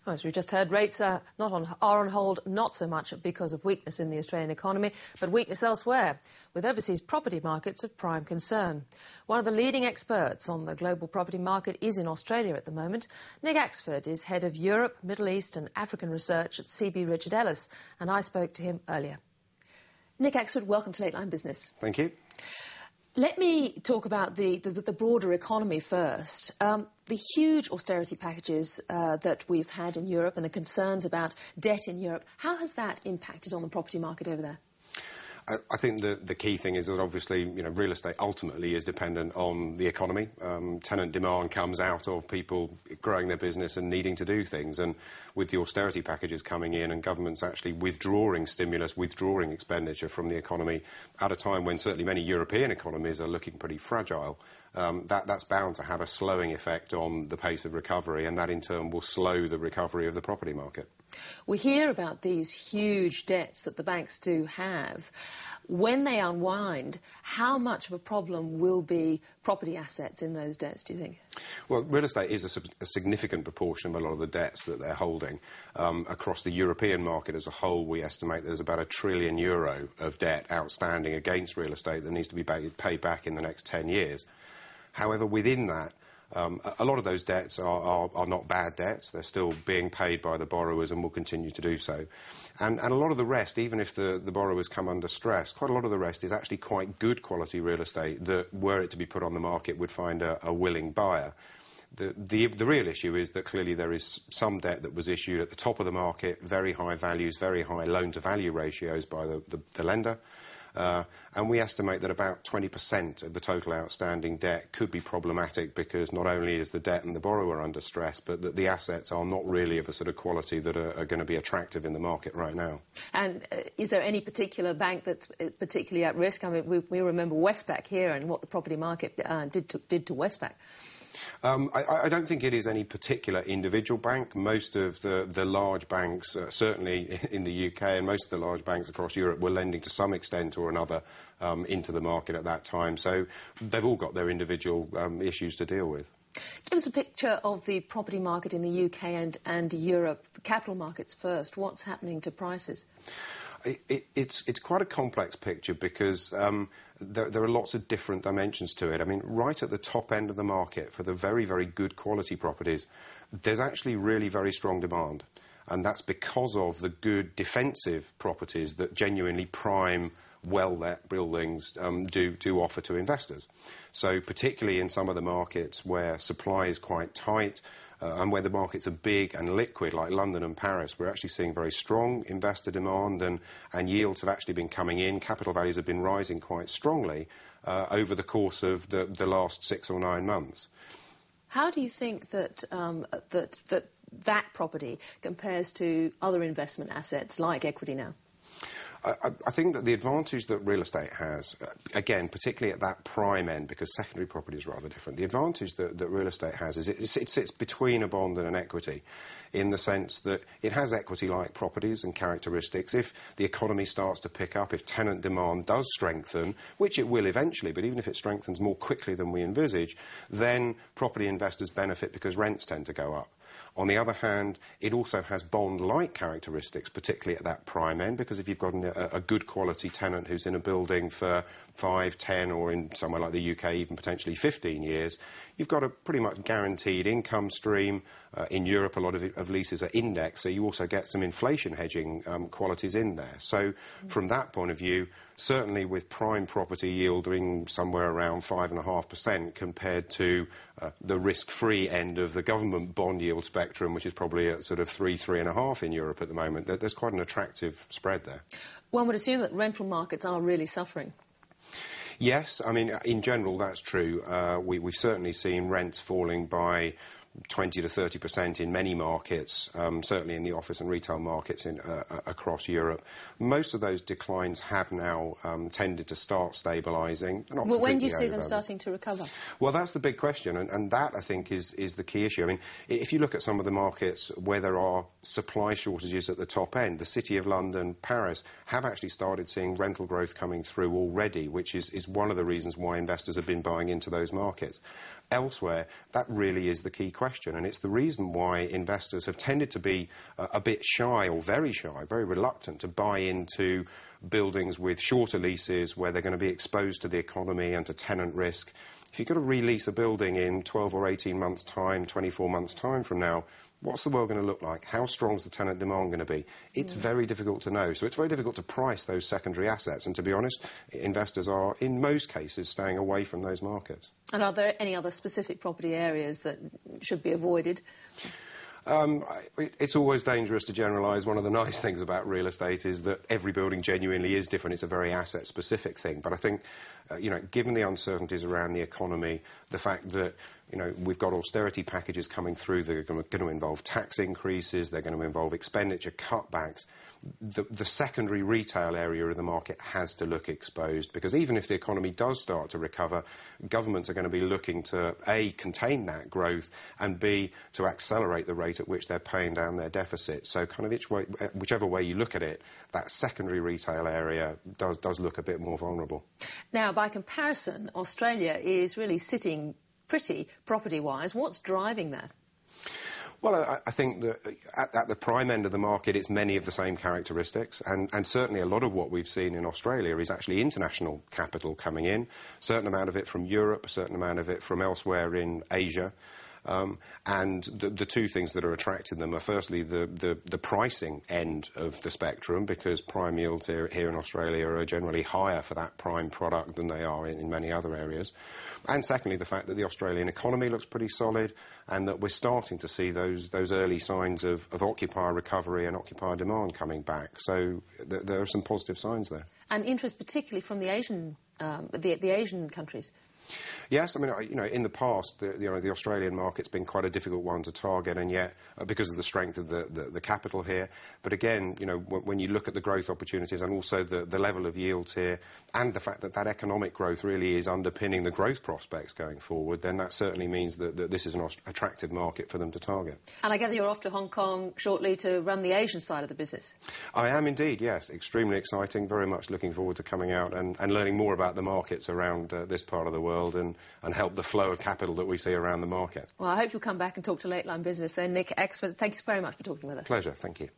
Well, as we just heard, rates are on hold, not so much because of weakness in the Australian economy, but weakness elsewhere, with overseas property markets of prime concern. One of the leading experts on the global property market is in Australia at the moment. Nick Axford is head of Europe, Middle East and African research at CB Richard Ellis, and I spoke to him earlier. Nick Axford, welcome to Late Line Business. Thank you. Let me talk about the broader economy first. The huge austerity packages that we've had in Europe and the concerns about debt in Europe, how has that impacted on the property market over there? I think the key thing is that obviously, real estate ultimately is dependent on the economy. Tenant demand comes out of people growing their business and needing to do things. And with the austerity packages coming in and governments actually withdrawing stimulus, withdrawing expenditure from the economy at a time when certainly many European economies are looking pretty fragile, that's bound to have a slowing effect on the pace of recovery, and that in turn will slow the recovery of the property market. We hear about these huge debts that the banks do have. When they unwind, how much of a problem will be property assets in those debts, do you think? Well, real estate is a significant proportion of a lot of the debts that they're holding. Across the European market as a whole, we estimate there's about €1 trillion of debt outstanding against real estate that needs to be paid back in the next 10 years. However, within that, a lot of those debts are not bad debts. They're still being paid by the borrowers and will continue to do so. And a lot of the rest, even if the borrowers come under stress, quite a lot of the rest is actually quite good quality real estate that, were it to be put on the market, would find a willing buyer. The real issue is that clearly there is some debt that was issued at the top of the market, very high values, very high loan-to-value ratios by the lender. And we estimate that about 20% of the total outstanding debt could be problematic because not only is the debt and the borrower under stress, but that the assets are not really of a sort of quality that are going to be attractive in the market right now. And is there any particular bank that's particularly at risk? I mean, we remember Westpac here and what the property market did to Westpac. I don't think it is any particular individual bank. Most of the large banks, certainly in the UK, and most of the large banks across Europe were lending to some extent or another into the market at that time. So they've all got their individual issues to deal with. Give us a picture of the property market in the UK and Europe. Capital markets first. What's happening to prices? It's quite a complex picture because there are lots of different dimensions to it. I mean, right at the top end of the market for the very, very good quality properties, there's actually really very strong demand. And that's because of the good defensive properties that genuinely prime, well-let buildings do offer to investors. So particularly in some of the markets where supply is quite tight, and where the markets are big and liquid, like London and Paris, we're actually seeing very strong investor demand, and yields have actually been coming in. Capital values have been rising quite strongly over the course of the last 6 or 9 months. How do you think that that property compares to other investment assets like equity now? I think that the advantage that real estate has, again, particularly at that prime end, because secondary property is rather different, the advantage that real estate has is it sits between a bond and an equity, in the sense that it has equity-like properties and characteristics. If the economy starts to pick up, if tenant demand does strengthen, which it will eventually, but even if it strengthens more quickly than we envisage, then property investors benefit because rents tend to go up. On the other hand, it also has bond-like characteristics, particularly at that prime end, because if you've got a good quality tenant who's in a building for 5, 10, or in somewhere like the UK, even potentially 15 years, you've got a pretty much guaranteed income stream. In Europe, a lot of leases are indexed, so you also get some inflation hedging qualities in there. So from that point of view, certainly with prime property yielding somewhere around 5.5% compared to the risk-free end of the government bond yield spectrum, which is probably at sort of 3.5 in Europe at the moment, there's quite an attractive spread there. One would assume that rental markets are really suffering. Yes, I mean, in general, that's true. We've certainly seen rents falling by 20 to 30% in many markets, certainly in the office and retail markets across Europe. Most of those declines have now tended to start stabilising. Well, when do you see them starting to recover? Well, that's the big question, and that, I think, is the key issue. I mean, if you look at some of the markets where there are supply shortages at the top end, the City of London, Paris, have actually started seeing rental growth coming through already, which is one of the reasons why investors have been buying into those markets. elsewhere, that really is the key question, and it's the reason why investors have tended to be a bit shy, or very shy, very reluctant to buy into buildings with shorter leases where they're going to be exposed to the economy and to tenant risk. If you've got to release a building in 12 or 18 months' time, 24 months' time from now, what's the world going to look like? How strong is the tenant demand going to be? It's very difficult to know. So it's very difficult to price those secondary assets. And to be honest, investors are, in most cases, staying away from those markets. And are there any other specific property areas that should be avoided? It's always dangerous to generalise. One of the nice things about real estate is that every building genuinely is different. It's a very asset-specific thing. But I think, given the uncertainties around the economy, the fact that, we've got austerity packages coming through that are going to involve tax increases, they're going to involve expenditure cutbacks, the secondary retail area of the market has to look exposed, because even if the economy does start to recover, governments are going to be looking to, A, contain that growth, and B, to accelerate the rate at which they're paying down their deficit. So kind of whichever way you look at it, that secondary retail area does look a bit more vulnerable. Now, by comparison, Australia is really sitting pretty property-wise. What's driving that? Well, I think that at the prime end of the market, it's many of the same characteristics, and certainly a lot of what we've seen in Australia is actually international capital coming in, a certain amount of it from Europe, a certain amount of it from elsewhere in Asia. And the two things that are attracting them are firstly the pricing end of the spectrum, because prime yields here in Australia are generally higher for that prime product than they are in many other areas. And secondly, the fact that the Australian economy looks pretty solid, and that we're starting to see those early signs of occupier recovery and occupier demand coming back. So there are some positive signs there. And interest particularly from the Asian countries. Yes, I mean, in the past, the Australian market's been quite a difficult one to target, and yet, because of the strength of the capital here. But again, when you look at the growth opportunities and also the level of yields here, and the fact that economic growth really is underpinning the growth prospects going forward, then that certainly means that this is an attractive market for them to target. And I gather you're off to Hong Kong shortly to run the Asian side of the business. I am indeed, yes. Extremely exciting. Very much looking forward to coming out and learning more about the markets around this part of the world, and help the flow of capital that we see around the market. Well, I hope you'll come back and talk to Late Line Business then. Nick Axford, thanks very much for talking with us. Pleasure, thank you.